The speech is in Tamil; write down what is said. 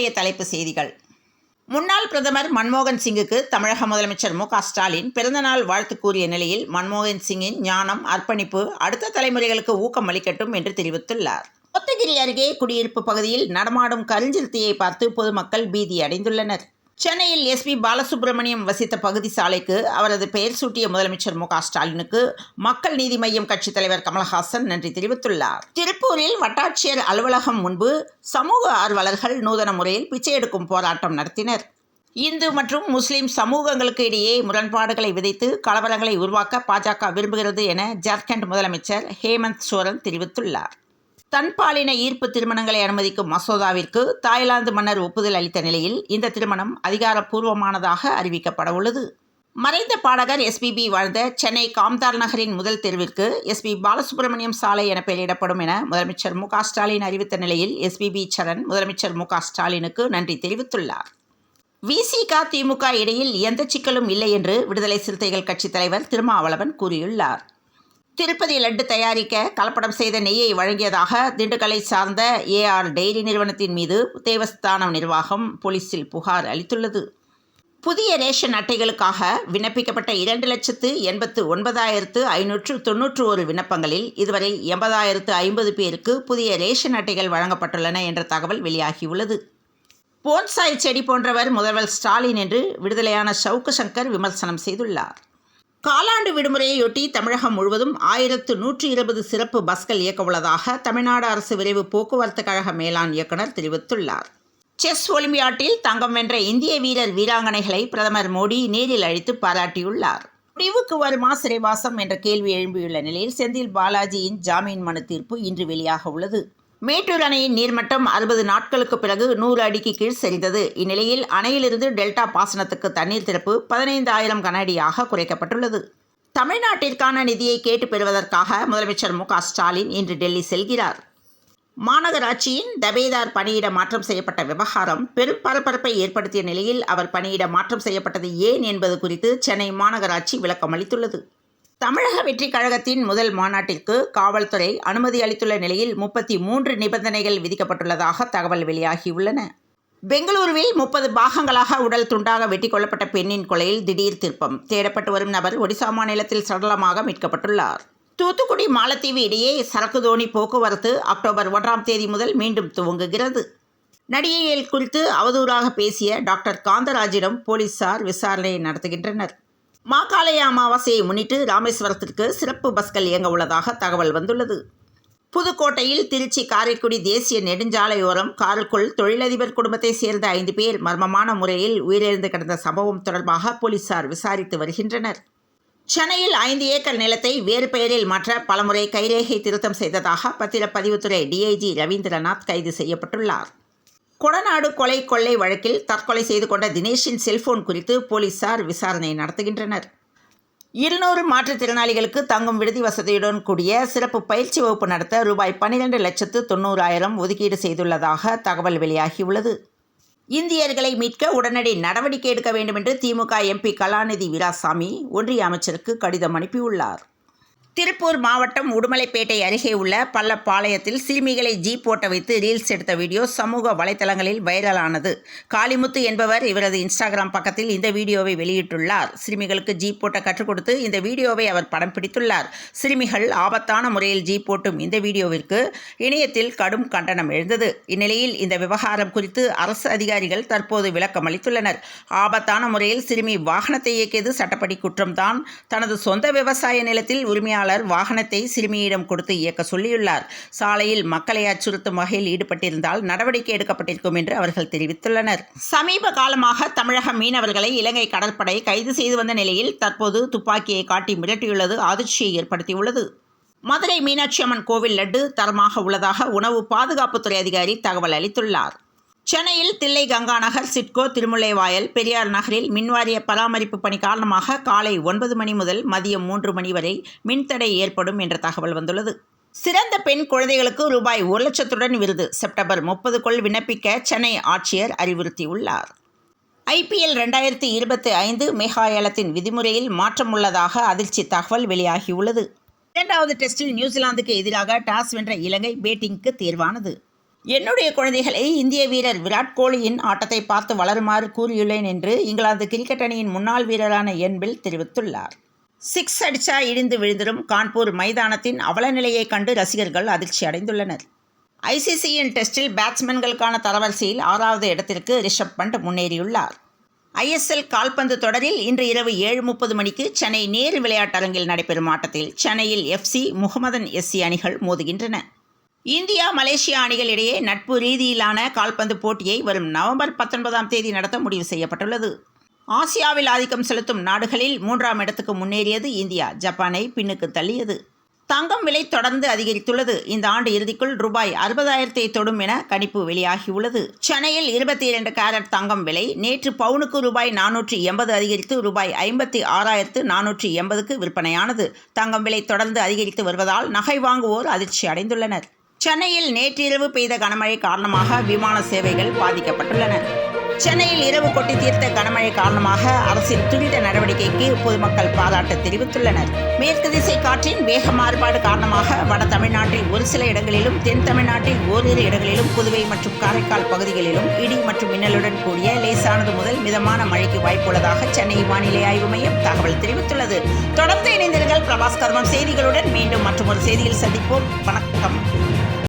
இன்றைய தலைப்பு செய்திகள். முன்னாள் பிரதமர் மன்மோகன் சிங்குக்கு தமிழக முதலமைச்சர் மு க ஸ்டாலின் பிறந்தநாள் வாழ்த்து கூறிய நிலையில் மன்மோகன் சிங்கின் ஞானம், அர்ப்பணிப்பு அடுத்த தலைமுறைகளுக்கு ஊக்கம் அளிக்கட்டும் என்று தெரிவித்துள்ளார். கோத்தகிரி அருகே குடியிருப்பு பகுதியில் நடமாடும் கருஞ்சிறுத்தையை பார்த்து பொதுமக்கள் பீதி அடைந்துள்ளனர். சென்னையில் எஸ்பி பாலசுப்ரமணியம் வசித்த பகுதி சாலைக்கு அவரது பெயர் சூட்டிய முதலமைச்சர் மு க ஸ்டாலினுக்கு மக்கள் நீதி மய்யம் கட்சித் தலைவர் கமலஹாசன் நன்றி தெரிவித்துள்ளார். திருப்பூரில் வட்டாட்சியர் அலுவலகம் முன்பு சமூக ஆர்வலர்கள் நூதன முறையில் பிச்சை எடுக்கும் போராட்டம் நடத்தினர். இந்து மற்றும் முஸ்லிம் சமூகங்களுக்கு இடையே முரண்பாடுகளை விதைத்து கலவரங்களை உருவாக்க பாஜக விரும்புகிறது என ஜார்க்கண்ட் முதலமைச்சர் ஹேமந்த் சோரன் தெரிவித்துள்ளார். தன்பாலின ஈர்ப்பு திருமணங்களை அனுமதிக்கும் மசோதாவிற்கு தாய்லாந்து மன்னர் ஒப்புதல் அளித்த நிலையில் இந்த திருமணம் அதிகாரப்பூர்வமானதாக அறிவிக்கப்பட உள்ளது. மறைந்த பாடகர் எஸ்பிபி வாழ்ந்த சென்னை காம்தார் நகரின் முதல் தெருவிற்கு எஸ்பி பாலசுப்ரமணியம் சாலை என பெயரிடப்படும் என முதலமைச்சர் மு க ஸ்டாலின் அறிவித்த நிலையில் எஸ்பிபி சரண் முதலமைச்சர் மு க ஸ்டாலினுக்கு நன்றி தெரிவித்துள்ளார். விசிக திமுக இடையில் எந்த சிக்கலும் இல்லை என்று விடுதலை சிறுத்தைகள் கட்சித் தலைவர் திருமாவளவன் கூறியுள்ளார். திருப்பதி லட்டு தயாரிக்க கலப்படம் செய்த நெய்யை வழங்கியதாக திண்டுக்கல்லை சார்ந்த ஏஆர் டெய்ரி நிறுவனத்தின் மீது தேவஸ்தானம் நிர்வாகம் போலீசில் புகார் அளித்துள்ளது. புதிய ரேஷன் அட்டைகளுக்காக விண்ணப்பிக்கப்பட்ட 2,89,591 விண்ணப்பங்களில் இதுவரை 80,050 பேருக்கு புதிய ரேஷன் அட்டைகள் வழங்கப்பட்டுள்ளன என்ற தகவல் வெளியாகியுள்ளது. போன்சாய் செடி போன்றவர் முதல்வர் ஸ்டாலின் என்று விடுதலையான சவுக்கு சங்கர் விமர்சனம் செய்துள்ளார். காலாண்டு விடுமுறையொட்டி தமிழகம் முழுவதும் 1120 சிறப்பு பஸ்கள் இயக்க உள்ளதாக தமிழ்நாடு அரசு விரைவு போக்குவரத்து கழக மேலாண் இயக்குநர் தெரிவித்துள்ளார். செஸ் ஒலிம்பியாட்டில் தங்கம் வென்ற இந்திய வீரர் வீராங்கனைகளை பிரதமர் மோடி நேரில் அழைத்து பாராட்டியுள்ளார். முடிவுக்கு வருமா சிறைவாசம் என்ற கேள்வி எழும்பியுள்ள நிலையில் செந்தில் பாலாஜியின் ஜாமீன் மனு தீர்ப்பு இன்று வெளியாக உள்ளது. மேட்டூர் அணையின் நீர்மட்டம் 60 நாட்களுக்கு பிறகு 100 அடிக்கு கீழ் சரிந்தது. இந்நிலையில் அணையிலிருந்து டெல்டா பாசனத்துக்கு தண்ணீர் திறப்பு 15,000 கன அடியாக குறைக்கப்பட்டுள்ளது. தமிழ்நாட்டிற்கான நிதியை கேட்டு பெறுவதற்காக முதலமைச்சர் மு க ஸ்டாலின் இன்று டெல்லி செல்கிறார். மாநகராட்சியின் தபேதார் பணியிட மாற்றம் செய்யப்பட்ட விவகாரம் பெரும் பரபரப்பை ஏற்படுத்திய நிலையில் அவர் பணியிட மாற்றம் செய்யப்பட்டது ஏன் என்பது குறித்து சென்னை மாநகராட்சி விளக்கம் அளித்துள்ளது. தமிழக வெற்றி கழகத்தின் முதல் மாநாட்டிற்கு காவல்துறை அனுமதி அளித்துள்ள நிலையில் 33 நிபந்தனைகள் விதிக்கப்பட்டுள்ளதாக தகவல் வெளியாகியுள்ளன. பெங்களூருவில் 30 பாகங்களாக உடல் துண்டாக வெட்டி கொல்லப்பட்ட பெண்ணின் கொலையில் திடீர் திருப்பம். தேடப்பட்டு வரும் நபர் ஒடிசா மாநிலத்தில் சடலமாக மீட்கப்பட்டுள்ளார். தூத்துக்குடி மாலத்தீவு இடையே சரக்கு தோணி போக்குவரத்து அக்டோபர் 1ஆம் தேதி முதல் மீண்டும் துவங்குகிறது. நடிகைகள் குறித்து அவதூறாக பேசிய டாக்டர் காந்தராஜிடம் போலீசார் விசாரணை நடத்துகின்றனர். மாகாளய அமாவாசையை முன்னிட்டு ராமேஸ்வரத்திற்கு சிறப்பு பஸ்கள் இயங்க உள்ளதாக தகவல் வந்துள்ளது. புதுக்கோட்டையில் திருச்சி காரைக்குடி தேசிய நெடுஞ்சாலையோரம் காருக்குள் தொழிலதிபர் குடும்பத்தை சேர்ந்த 5 பேர் மர்மமான முறையில் உயிரிழந்து கிடந்த சம்பவம் தொடர்பாக போலீசார் விசாரித்து வருகின்றனர். சென்னையில் 5 ஏக்கர் நிலத்தை வேறு பெயரில் மாற்ற பலமுறை கைரேகை திருத்தம் செய்ததாக பத்திரப்பதிவுத்துறை டிஐஜி ரவீந்திரநாத் கைது செய்யப்பட்டுள்ளார். கொடநாடு கொலை கொள்ளை வழக்கில் தற்கொலை செய்து கொண்ட தினேஷின் செல்போன் குறித்து போலீசார் விசாரணை நடத்துகின்றனர். 200 மாற்றுத்திறனாளிகளுக்கு தங்கும் விடுதி வசதியுடன் கூடிய சிறப்பு பயிற்சி வகுப்பு நடத்த ரூபாய் 12,90,000 ஒதுக்கீடு செய்துள்ளதாக தகவல் வெளியாகியுள்ளது. இந்தியர்களை மீட்க உடனடி நடவடிக்கை எடுக்க வேண்டும் என்று திமுக எம்பி கலாநிதி வீராசாமி ஒன்றிய அமைச்சருக்கு கடிதம் அனுப்பியுள்ளார். திருப்பூர் மாவட்டம் உடுமலைப்பேட்டை அருகே உள்ள பள்ளப்பாளையத்தில் சிறுமிகளை ஜீப் ஓட்ட வைத்து ரீல்ஸ் எடுத்த வீடியோ சமூக வலைதளங்களில் வைரலானது. காளிமுத்து என்பவர் இவரது இன்ஸ்டாகிராம் பக்கத்தில் இந்த வீடியோவை வெளியிட்டுள்ளார். சிறுமிகளுக்கு ஜீப் ஓட்ட கற்றுக் கொடுத்து இந்த வீடியோவை அவர் படம் பிடித்துள்ளார். சிறுமிகள் ஆபத்தான முறையில் ஜீப் ஓட்டும் இந்த வீடியோவிற்கு இணையத்தில் கடும் கண்டனம் எழுந்தது. இந்நிலையில் இந்த விவகாரம் குறித்து அரசு அதிகாரிகள் தற்போது விளக்கம் அளித்துள்ளனர். ஆபத்தான முறையில் சிறுமி வாகனத்தை இயக்கியது சட்டப்படி குற்றம்தான். தனது சொந்த விவசாய நிலத்தில் உரிமையாளர் வாகனத்தை சிறுமியிடம் கொடுத்து இயக்க சொல்லியுள்ளார். சாலையில் மக்களை அச்சுறுத்தும் வகையில் ஈடுபட்டிருந்தால் நடவடிக்கை எடுக்கப்பட்டிருக்கும் என்று அவர்கள் தெரிவித்துள்ளனர். சமீப காலமாக தமிழக மீனவர்களை இலங்கை கடற்படை கைது செய்து வந்த நிலையில் தற்போது துப்பாக்கியை காட்டி மிரட்டியுள்ளது அதிர்ச்சியை ஏற்படுத்தியுள்ளது. மதுரை மீனாட்சி அம்மன் கோவில் லட்டு தரமாக உள்ளதாக உணவு பாதுகாப்புத்துறை அதிகாரி தகவல் அளித்துள்ளார். சென்னையில் தில்லை கங்காநகர், சிட்கோ, திருமுல்லைவாயல், பெரியார் நகரில் மின்வாரிய பராமரிப்பு பணி காரணமாக காலை 9 மணி முதல் மதியம் 3 மணி வரை மின்தடை ஏற்படும் என்ற தகவல் வந்துள்ளது. சிறந்த பெண் குழந்தைகளுக்கு ரூபாய் 1,00,000 விருது செப்டம்பர் 30க்குள் விண்ணப்பிக்க சென்னை ஆட்சியர் அறிவுறுத்தியுள்ளார். ஐபிஎல் 2025 மெகா ஏலத்தின் விதிமுறையில் மாற்றம் உள்ளதாக அதிர்ச்சி தகவல் வெளியாகியுள்ளது. 2வது டெஸ்டில் நியூசிலாந்துக்கு எதிராக டாஸ் வென்ற இலங்கை பேட்டிங்க்கு தேர்வானது. என்னுடைய குழந்தைகளை இந்திய வீரர் விராட் கோலியின் ஆட்டத்தை பார்த்து வளருமாறு கூறியுள்ளேன் என்று இங்கிலாந்து கிரிக்கெட் அணியின் முன்னாள் வீரரான என்பில் தெரிவித்துள்ளார். 6 அடிச்சா இடிந்து விழுந்திடும் கான்பூர் மைதானத்தின் அவல நிலையை கண்டு ரசிகர்கள் அதிர்ச்சி அடைந்துள்ளனர். ஐசிசியின் டெஸ்டில் பேட்ஸ்மேன்களுக்கான தரவரிசையில் 6வது இடத்திற்கு ரிஷப் பண்ட் முன்னேறியுள்ளார். ஐஎஸ்எல் கால்பந்து தொடரில் இன்று இரவு 7:30 மணிக்கு சென்னை நேரு விளையாட்டரங்கில் நடைபெறும் ஆட்டத்தில் சென்னையில் FC, முகமதன் SC அணிகள் மோதுகின்றன. இந்தியா மலேசியா அணிகள் இடையே நட்பு ரீதியிலான கால்பந்து போட்டியை வரும் நவம்பர் 19ஆம் தேதி நடத்த முடிவு செய்யப்பட்டுள்ளது. ஆசியாவில் ஆதிக்கம் செலுத்தும் நாடுகளில் 3ஆம் இடத்துக்கு முன்னேறியது இந்தியா ஜப்பானை பின்னுக்கு தள்ளியது. தங்கம் விலை தொடர்ந்து அதிகரித்துள்ளது. இந்த ஆண்டு இறுதிக்குள் ரூபாய் 60,000 தொடும் என கணிப்பு வெளியாகியுள்ளது. சென்னையில் 22 கேரட் தங்கம் விலை நேற்று பவுனுக்கு ரூபாய் 480 அதிகரித்து ரூபாய் 56,480க்கு விற்பனையானது. தங்கம் விலை தொடர்ந்து அதிகரித்து வருவதால் நகை வாங்குவோர் அதிர்ச்சி அடைந்துள்ளனர். சென்னையில் நேற்றிரவு பெய்த கனமழை காரணமாக விமான சேவைகள் பாதிக்கப்பட்டுள்ளன. சென்னையில் இரவு கொட்டி தீர்த்த கனமழை காரணமாக அரசின் துரித நடவடிக்கைக்கு பொதுமக்கள் பாராட்டு தெரிவித்துள்ளனர். மேற்கு திசை காற்றின் வேக மாறுபாடு காரணமாக வட தமிழ்நாட்டில் ஒரு சில இடங்களிலும், தென் தமிழ்நாட்டில் ஓரிரு இடங்களிலும், புதுவை மற்றும் காரைக்கால் பகுதிகளிலும் இடி மற்றும் மின்னலுடன் கூடிய லேசானது முதல் மிதமான மழைக்கு வாய்ப்புள்ளதாக சென்னை வானிலை ஆய்வு மையம் தகவல் தெரிவித்துள்ளது. தொடர்ந்து இணைந்திருங்கள் பிரபாஸ் கதமம் செய்திகளுடன். மீண்டும் மற்றொரு செய்தியில் சந்திப்போம். வணக்கம்.